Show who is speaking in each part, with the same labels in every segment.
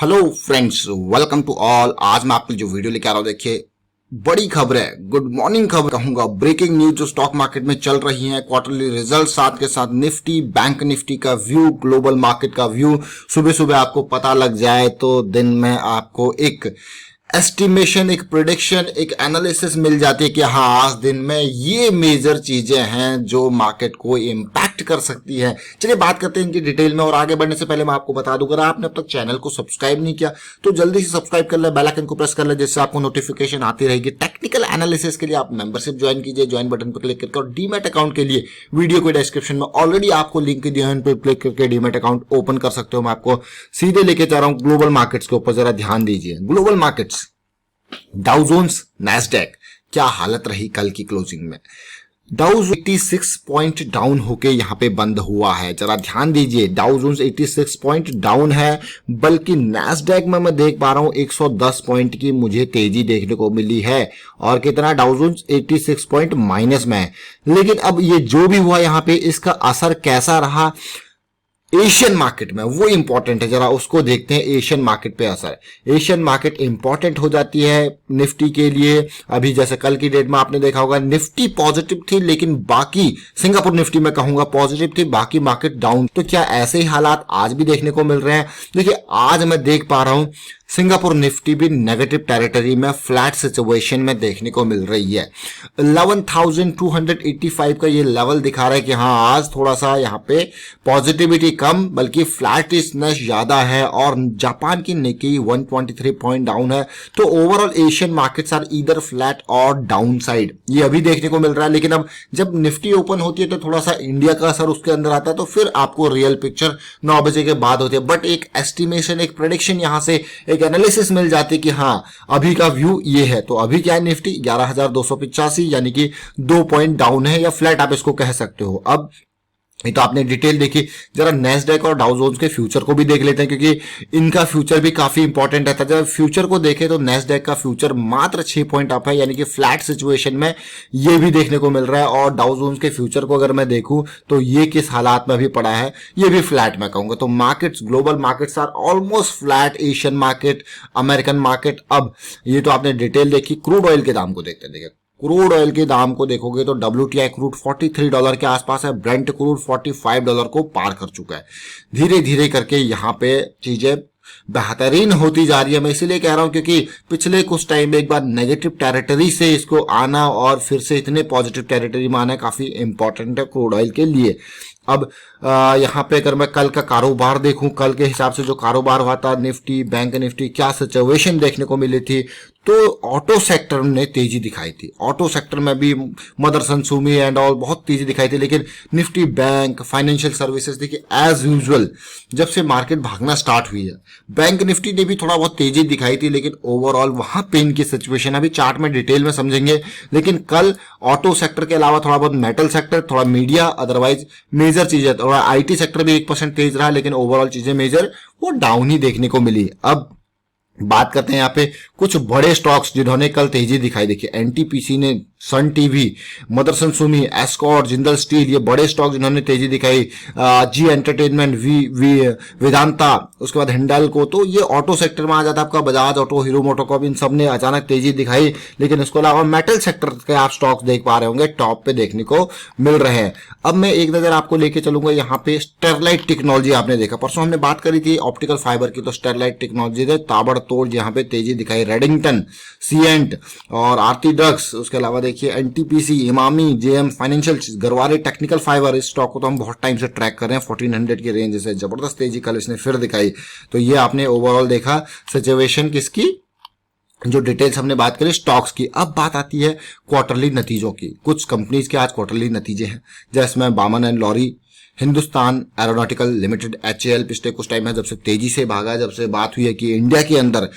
Speaker 1: Hello friends, welcome to all. आज मैं आपके जो वीडियो लेके आ रहा हूँ, देखिए बड़ी खबर है, गुड मॉर्निंग खबर कहूंगा, ब्रेकिंग न्यूज जो स्टॉक मार्केट में चल रही है। क्वार्टरली रिजल्ट साथ के साथ निफ्टी बैंक निफ्टी का व्यू, ग्लोबल मार्केट का व्यू सुबह सुबह आपको पता लग जाए तो दिन में आपको एक एस्टिमेशन, एक प्रिडिक्शन, एक एनालिसिस मिल जाती है कि हाँ आज दिन में ये मेजर चीजें हैं जो मार्केट को इम्पैक्ट कर सकती है। चलिए बात करते हैं इनकी डिटेल में, और आगे बढ़ने से पहले मैं आपको बता दूं, अगर आपने अब तक चैनल को सब्सक्राइब नहीं किया तो जल्दी से सब्सक्राइब कर ले, बेल आइकन को प्रेस कर ले, जिससे आपको नोटिफिकेशन आती रहेगी। टेक्निकल एनालिसिस के लिए आप मेंबरशिप ज्वाइन कीजिए, ज्वाइन बटन पर क्लिक करके, और डीमैट अकाउंट के लिए वीडियो के डिस्क्रिप्शन में ऑलरेडी आपको लिंक दिया है, उन पर क्लिक करके डीमैट अकाउंट ओपन कर सकते हो। मैं आपको सीधे लेके जा रहा हूं ग्लोबल मार्केट्स के ऊपर, जरा ध्यान दीजिए। Global markets, Dow Jones, Nasdaq, क्या हालत रही कल की क्लोजिंग में। डाउ 86 पॉइंट डाउन होके यहां पे बंद हुआ है। जरा ध्यान दीजिए, डाउ जोन्स 86 पॉइंट डाउन है, बल्कि नैस्डैक में मैं देख पा रहा हूं 110 पॉइंट की मुझे तेजी देखने को मिली है, और कितना, डाउ जोन्स 86 पॉइंट माइनस में है। लेकिन अब ये जो भी हुआ यहां पे, इसका असर कैसा रहा एशियन मार्केट में, वो इंपॉर्टेंट है। जरा उसको देखते हैं, एशियन मार्केट पे असर। एशियन मार्केट इंपॉर्टेंट हो जाती है निफ्टी के लिए। अभी जैसे कल की डेट में आपने देखा होगा, निफ्टी पॉजिटिव थी, लेकिन बाकी सिंगापुर निफ्टी में कहूंगा पॉजिटिव थी, बाकी मार्केट डाउन। तो क्या ऐसे ही हालात आज भी देखने को मिल रहे हैं? देखिए आज मैं देख पा रहा हूं सिंगापुर निफ्टी भी नेगेटिव टेरिटरी में, फ्लैट सिचुएशन में देखने को मिल रही है। 11,285 का ये लेवल दिखा रहा है कि हाँ आज थोड़ा सा यहाँ पे पॉजिटिविटी कम, बल्कि फ्लैटिशनेस ज्यादा है। और जापान की निकी 123 पॉइंट डाउन है। तो overall Asian markets are either flat और डाउन साइड, ये अभी देखने को मिल रहा है। लेकिन अब जब निफ्टी ओपन होती है तो थोड़ा सा इंडिया का असर उसके अंदर आता है, तो फिर आपको रियल पिक्चर 9 बजे के बाद होती है। बट एक एस्टिमेशन, एक प्रेडिक्शन यहां से, एक एनालिसिस मिल जाती है कि हाँ अभी का व्यू ये है। तो अभी क्या है, निफ्टी 11,285 यानी कि 2 पॉइंट डाउन है, या फ्लैट आप इसको कह सकते हो। अब ये तो आपने डिटेल देखी, जरा नैस्डैक और डाउ जोन्स के फ्यूचर को भी देख लेते हैं, क्योंकि इनका फ्यूचर भी काफी इंपॉर्टेंट रहता है। जब फ्यूचर को देखें तो नैस्डैक का फ्यूचर मात्र 6 पॉइंट अप है, यानी कि फ्लैट सिचुएशन में ये भी देखने को मिल रहा है। और डाउ जोन्स के फ्यूचर को अगर मैं देखूं तो ये किस हालात में भी पड़ा है, ये भी फ्लैट में कहूंगा। तो markets, global markets are almost flat, Asian market, American market. अब ये तो आपने डिटेल देखी। क्रूड ऑयल के दाम को देखते हैं। देखिए क्रूड ऑयल के दाम को देखोगे तो WTI क्रूड $43 के आसपास है, ब्रेंट क्रूड $45 को पार कर चुका है। धीरे धीरे करके यहाँ पे चीजें बेहतरीन होती जा रही है। मैं इसीलिए कह रहा हूं क्योंकि पिछले कुछ टाइम में एक बार नेगेटिव टेरिटरी से इसको आना और फिर से इतने पॉजिटिव टेरिटरी में आना काफी इंपॉर्टेंट है क्रूड ऑयल के लिए। अब यहाँ पे अगर मैं कल का कारोबार देखूं, कल के हिसाब से जो कारोबार हुआ था निफ्टी बैंक निफ्टी, क्या सिचुएशन देखने को मिली थी, तो ऑटो सेक्टर ने तेजी दिखाई थी। ऑटो सेक्टर में भी मदरसन, सुमी एंड ऑल बहुत तेजी दिखाई थी। लेकिन निफ्टी बैंक, फाइनेंशियल सर्विसेज, देखिए एज यूजुअल जब से मार्केट भागना स्टार्ट हुई है, बैंक निफ्टी ने भी थोड़ा बहुत तेजी दिखाई थी, लेकिन ओवरऑल वहां पे इनकी सिचुएशन अभी चार्ट में डिटेल में समझेंगे। लेकिन कल ऑटो सेक्टर के अलावा थोड़ा बहुत मेटल सेक्टर, थोड़ा मीडिया, अदरवाइज मेजर चीजें, थोड़ा IT सेक्टर भी 1% तेज रहा, लेकिन ओवरऑल चीजें मेजर वो डाउन ही देखने को मिली। अब बात करते हैं यहाँ पे कुछ बड़े स्टॉक्स जिन्होंने कल तेजी दिखाई। देखिए NTPC ने, Sun TV, Motherson Sumi, Escort, Jindal steel, ये बड़े स्टॉक जिन्होंने तेजी दिखाई। जी एंटरटेनमेंट, वेदांता, उसके बाद हिंडाल्को। तो ये ऑटो सेक्टर में आ जाता है आपका, बजाज ऑटो, हीरो मोटोकॉर्प, इन सब ने अचानक तेजी दिखाई। लेकिन इसको अलावा मेटल सेक्टर के आप स्टॉक्स देख पा रहे होंगे टॉप पे देखने को मिल रहे हैं। अब मैं एक नजर आपको लेके चलूंगा यहाँ पे स्टेरलाइट टेक्नोलॉजी। आपने देखा परसों हमने बात करी थी ऑप्टिकल फाइबर की, तो स्टेरलाइट टेक्नोलॉजी ने ताबड़तोड़ यहाँ पे तेजी दिखाई। रेडिंगटन, सीएंट और आरती ड्रग्स, उसके अलावा देखिए NTPC, Emami, JM financial, Garware technical fibre, इस स्टॉक को तो हम बहुत टाइम से ट्रैक कर रहे हैं। 1400 की रेंज से जबरदस्त तेजी कल इसने फिर दिखाई। तो ये आपने ओवरऑल देखा सिचुएशन किसकी, जो डिटेल्स हमने बात करी स्टॉक्स की। अब बात आती है क्वार्टरली नतीजों की। कुछ कंपनीज के आज क्वार्टरली नतीजे हैं, जैसे Balmer and Lawrie, Hindustan aeronautical limited, HAL पिछले कुछ टाइम में जब से तेजी से भागा, जब से बात हुई है कि इंडिया के अंदर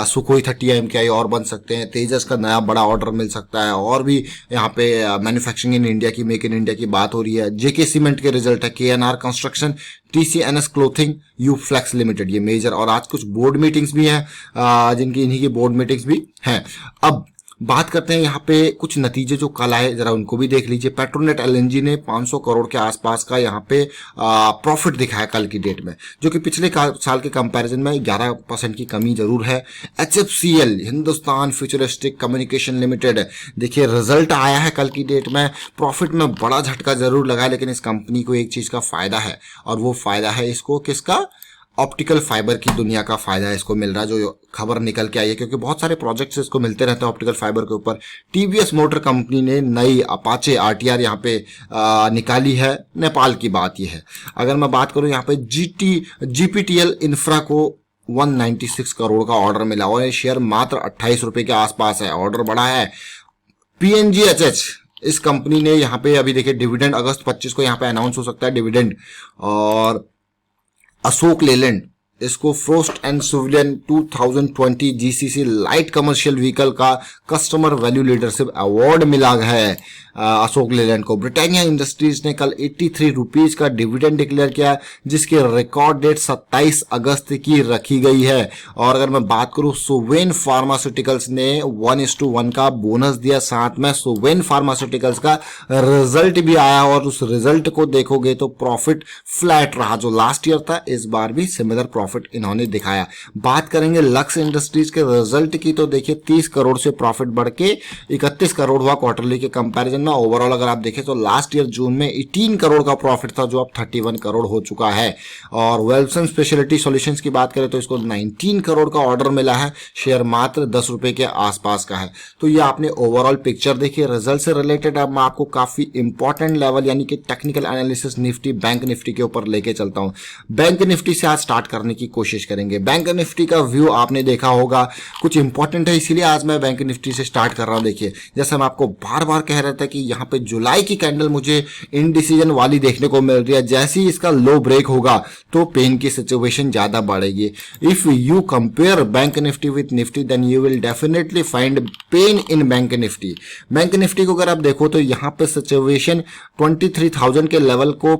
Speaker 1: सुखोई 30 AMKI और बन सकते हैं, तेजस का नया बड़ा ऑर्डर मिल सकता है, और भी यहाँ पे मैन्युफैक्चरिंग इन इंडिया की, मेक इन इंडिया की बात हो रही है। JK सीमेंट के रिजल्ट है, KNR construction, TCNS clothing, Uflex limited, ये मेजर। और आज कुछ बोर्ड मीटिंग्स भी हैं, जिनकी इन्हीं की बोर्ड मीटिंग्स भी हैं। अब बात करते हैं यहाँ पे कुछ नतीजे जो कल आए, जरा उनको भी देख लीजिए। पेट्रोनेट एलएनजी ने 500 करोड़ के आसपास का यहाँ पे प्रॉफिट दिखाया कल की डेट में, जो कि पिछले साल के कंपैरिजन में 11% की कमी जरूर है। HFCL Hindustan futuristic communication limited, देखिए रिजल्ट आया है कल की डेट में, प्रॉफिट में बड़ा झटका जरूर लगा है, लेकिन इस कंपनी को एक चीज का फायदा है, और वो फायदा है इसको किसका, ऑप्टिकल फाइबर की दुनिया का फायदा इसको मिल रहा है, जो खबर निकल के आई है, क्योंकि बहुत सारे प्रोजेक्ट्स इसको मिलते रहते हैं ऑप्टिकल फाइबर के ऊपर। टीवीएस मोटर कंपनी ने नई अपाचे आरटीआर यहाँ पे निकाली है, नेपाल की बात यह है। अगर मैं बात करूं यहाँ पे जीपीटीएल इंफ्रा को 196 करोड़ का ऑर्डर मिला और शेयर मात्र 28 रुपए के आसपास है, ऑर्डर बड़ा है। PNGHH इस कंपनी ने यहाँ पे अभी देखिए डिविडेंड अगस्त 25 को यहाँ पे अनाउंस हो सकता है डिविडेंड। और अशोक लेलैंड, इसको frost and civilian 2020 GCC light commercial vehicle का कस्टमर वैल्यू लीडरशिप अवार्ड मिला है अशोक लेलैंड को। ब्रिटानिया इंडस्ट्रीज ने कल 83 रुपीज का डिविडेंड डिक्लेयर किया, जिसकी रिकॉर्ड डेट 27 अगस्त की रखी गई है। और अगर मैं बात करूं सुवेन फार्मास्यूटिकल्स ने 1:1 का बोनस दिया, साथ में सुवेन फार्मास्यूटिकल्स का रिजल्ट भी आया, और उस रिजल्ट को देखोगे तो प्रॉफिट फ्लैट रहा, जो लास्ट ईयर था इस बार भी सिमिलर प्रॉफिट इन्होंने दिखाया। बात करेंगे लक्स इंडस्ट्रीज के रिजल्ट की, तो देखिए 30 करोड़ से प्रॉफिट बढ़ के 31 करोड़ हुआ क्वार्टरली के कंपैरिजन में। ओवरऑल अगर आप देखें तो लास्ट ईयर जून में 18 करोड़ का प्रॉफिट था, जो अब 31 करोड़ हो चुका है। और वेल्सन स्पेशलिटी सॉल्यूशंस की बात करें तो इसको 19 करोड़ का ऑर्डर मिला है, शेयर मात्र 10 रुपए के आसपास का है। तो ये आपने ओवरऑल पिक्चर देखी। रिजल्ट से रिलेटेड अब मैं आपको काफी इंपॉर्टेंट लेवल यानी कि technical analysis Nifty bank Nifty के ऊपर लेके चलता हूं। बैंक निफ्टी से आज स्टार्ट करने की कोशिश करेंगे। बैंक निफ्टी का व्यू आपने देखा होगा कुछ इंपॉर्टेंट है, इसीलिए आज मैं बैंक निफ्टी से स्टार्ट कर रहा हूं। देखिए जैसे मैं आपको बार बार कह रहा था कि यहाँ पे जुलाई की कैंडल मुझे इनडिसीजन वाली देखने को मिल रही है, जैसे ही इसका लो ब्रेक होगा तो पेन की सिचुएशन ज्यादा बढ़ेगी। If you compare bank Nifty with Nifty then you will definitely find pain in bank Nifty. Bank Nifty को अगर आप देखो तो यहाँ पे सिचुएशन 23,000 के लेवल को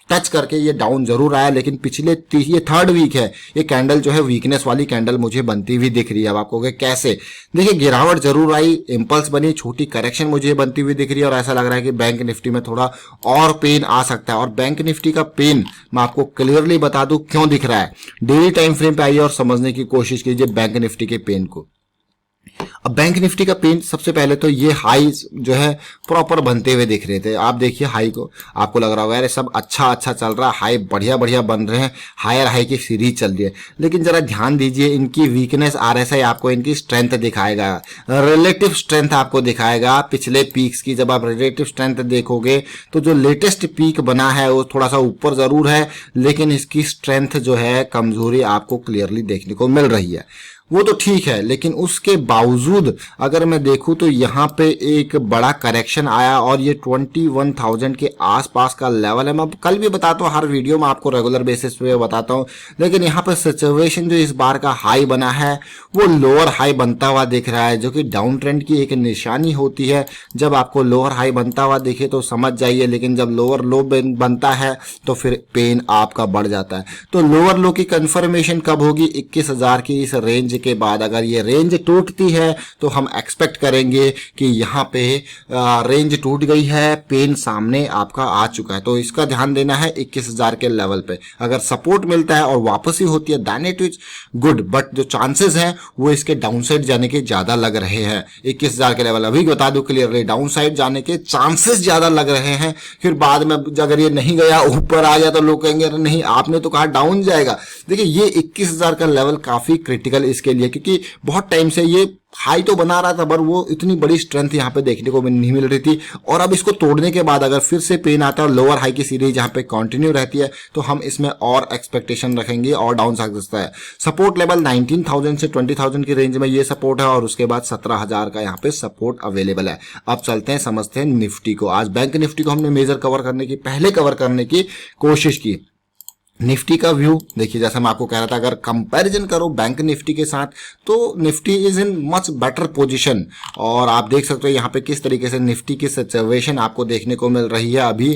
Speaker 1: टच करके ये डाउन जरूर आया, लेकिन पिछले ये थर्ड वीक है, ये कैंडल जो है वीकनेस वाली कैंडल मुझे बनती हुई दिख रही है। अब आपको कैसे देखिए, गिरावट जरूर आई, इंपल्स बनी, छोटी करेक्शन मुझे बनती हुई दिख रही है, और ऐसा लग रहा है कि बैंक निफ्टी में थोड़ा और पेन आ सकता है। और बैंक निफ्टी का पेन मैं आपको क्लियरली बता दूं क्यों दिख रहा है। डेली टाइम फ्रेम पे आइए और समझने की कोशिश कीजिए बैंक निफ्टी के पेन को। अब बैंक निफ्टी का पेन सबसे पहले तो ये हाई जो है प्रॉपर बनते हुए दिख रहे थे। आप देखिए हाई को, आपको लग रहा होगा यार सब अच्छा चल रहा है, हाई बढ़िया बढ़िया बन रहे हैं, हायर हाई की सीरीज चल रही है। लेकिन जरा ध्यान दीजिए, इनकी वीकनेस RSI आपको इनकी स्ट्रेंथ दिखाएगा, रिलेटिव स्ट्रेंथ आपको दिखाएगा पिछले पीक्स की। जब आप रिलेटिव स्ट्रेंथ देखोगे तो जो लेटेस्ट पीक बना है वो थोड़ा सा ऊपर जरूर है, लेकिन इसकी स्ट्रेंथ जो है कमजोरी आपको क्लियरली देखने को मिल रही है। वो तो ठीक है, लेकिन उसके बावजूद अगर मैं देखूं तो यहाँ पे एक बड़ा करेक्शन आया, और ये 21,000 के आसपास का लेवल है। मैं कल भी बताता हूँ, हर वीडियो में आपको रेगुलर बेसिस पे बताता हूँ, लेकिन यहाँ पे सिचुएशन जो इस बार का हाई बना है वो लोअर हाई बनता हुआ दिख रहा है, जो कि डाउन ट्रेंड की एक निशानी होती है। जब आपको लोअर हाई बनता हुआ दिखे तो समझ जाइए, लेकिन जब लोअर लो बनता है तो फिर पेन आपका बढ़ जाता है। तो लोअर लो की कंफर्मेशन कब होगी? 21,000 की इस रेंज के बाद। अगर ये रेंज टूटती है तो हम एक्सपेक्ट करेंगे कि यहाँ पे रेंज टूट गई है, पेन सामने आपका आ चुका है। तो इसका ध्यान देना है 21,000 के लेवल पे। अगर सपोर्ट मिलता है और वापसी होती है then it is good, but जो चांसेस हैं वो इसके डाउनसाइड जाने के ज्यादा लग रहे हैं। 21,000 के लेवल अभी बता दूं क्लियरली, डाउनसाइड जाने के चांसेस ज्यादा लग रहे हैं। फिर बाद में अगर ये नहीं गया, ऊपर आ गया, तो लोग कहेंगे अरे नहीं आपने तो कहा डाउन जाएगा। देखिए ये 21,000 का लेवल काफी क्रिटिकल इसके लिए, क्योंकि बहुत टाइम से ये हाई तो बना रहा था पर वो इतनी बड़ी स्ट्रेंथ यहाँ पे देखने को नहीं मिल रही थी। और अब इसको तोड़ने के बाद अगर फिर से पेन आता है और लोअर हाई की सीरीज यहाँ पे कंटिन्यू रहती है तो हम इसमें और एक्सपेक्टेशन रखेंगे और डाउन आ सकता है। सपोर्ट लेवल 19,000 से 20,000 की रेंज में ये सपोर्ट है, और उसके बाद 17,000 का यहाँ पे सपोर्ट अवेलेबल है। अब चलते हैं समझते हैं निफ्टी को। आज बैंक निफ्टी को हमने मेजर पहले कवर करने की कोशिश की। निफ्टी का व्यू देखिए, जैसा मैं आपको कह रहा था, अगर कंपैरिजन करो बैंक निफ्टी के साथ तो Nifty is in much better position. और आप देख सकते हो यहाँ पे किस तरीके से निफ्टी की सिचुएशन आपको देखने को मिल रही है। अभी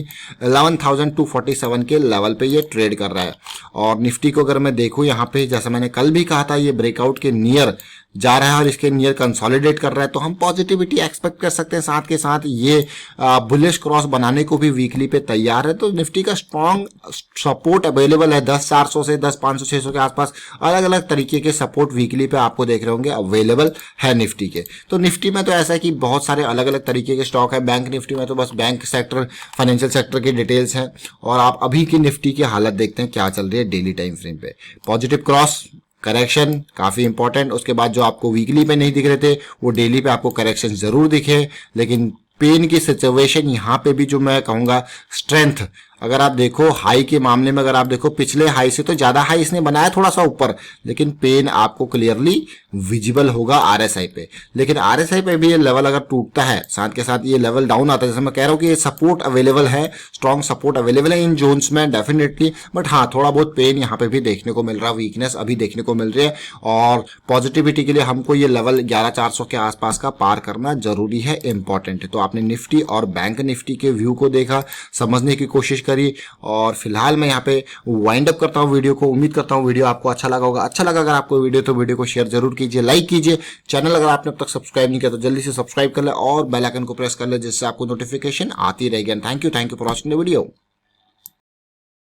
Speaker 1: 11,247 के लेवल पे ये ट्रेड कर रहा है। और निफ्टी को अगर मैं देखूँ यहाँ पे, जैसा मैंने कल भी कहा था, ये ब्रेकआउट के नियर जा रहा है और इसके नियर कंसोलिडेट कर रहा है, तो हम पॉजिटिविटी एक्सपेक्ट कर सकते हैं। साथ के साथ ये बुलिश क्रॉस बनाने को भी वीकली पे तैयार है। तो निफ्टी का स्ट्रॉन्ग सपोर्ट अवेलेबल है 10,400 से 10,500 600 के आसपास। अलग अलग तरीके के सपोर्ट वीकली पे आपको देख रहे होंगे अवेलेबल है निफ्टी के। तो निफ्टी में तो ऐसा है कि बहुत सारे अलग अलग तरीके के स्टॉक है। बैंक निफ्टी में तो बस बैंक सेक्टर, फाइनेंशियल सेक्टर की डिटेल्स हैं। और आप अभी की निफ्टी की हालत देखते हैं क्या चल रही है डेली टाइम फ्रेम पे। पॉजिटिव क्रॉस, करेक्शन काफी इंपॉर्टेंट। उसके बाद जो आपको वीकली पे नहीं दिख रहे थे वो डेली पे आपको करेक्शन जरूर दिखे। लेकिन पेन की सिचुएशन यहाँ पे भी जो मैं कहूंगा स्ट्रेंथ, अगर आप देखो हाई के मामले में, अगर आप देखो पिछले हाई से तो ज्यादा हाई इसने बनाया थोड़ा सा ऊपर, लेकिन पेन आपको क्लियरली विजिबल होगा आरएसआई पे। लेकिन आरएसआई पे भी ये लेवल अगर टूटता है, साथ के साथ ये लेवल डाउन आता है, जैसे मैं कह रहा हूँ कि ये सपोर्ट अवेलेबल है, स्ट्रॉन्ग सपोर्ट अवेलेबल है इन जोन्स में डेफिनेटली। बट हाँ, थोड़ा बहुत पेन यहाँ पे भी देखने को मिल रहा है, वीकनेस अभी देखने को मिल रही है। और पॉजिटिविटी के लिए हमको ये लेवल 11,400 के आसपास का पार करना जरूरी है, इंपॉर्टेंट है। तो आपने निफ्टी और बैंक निफ्टी के व्यू को देखा, समझने की कोशिश करी। और फिलहाल मैं यहाँ पे वाइंड अप करता हूँ वीडियो को। उम्मीद करता हूँ वीडियो आपको अच्छा लगा होगा। अच्छा लगा अगर आपको वीडियो तो वीडियो को शेयर जरूर कीजिए, लाइक कीजिए। चैनल अगर आपने अब तक सब्सक्राइब नहीं किया तो जल्दी से सब्सक्राइब कर ले और बेल आइकन को प्रेस कर ले, जिससे आपको नोटिफिकेशन आती रहेगी। Thank you for watching the video.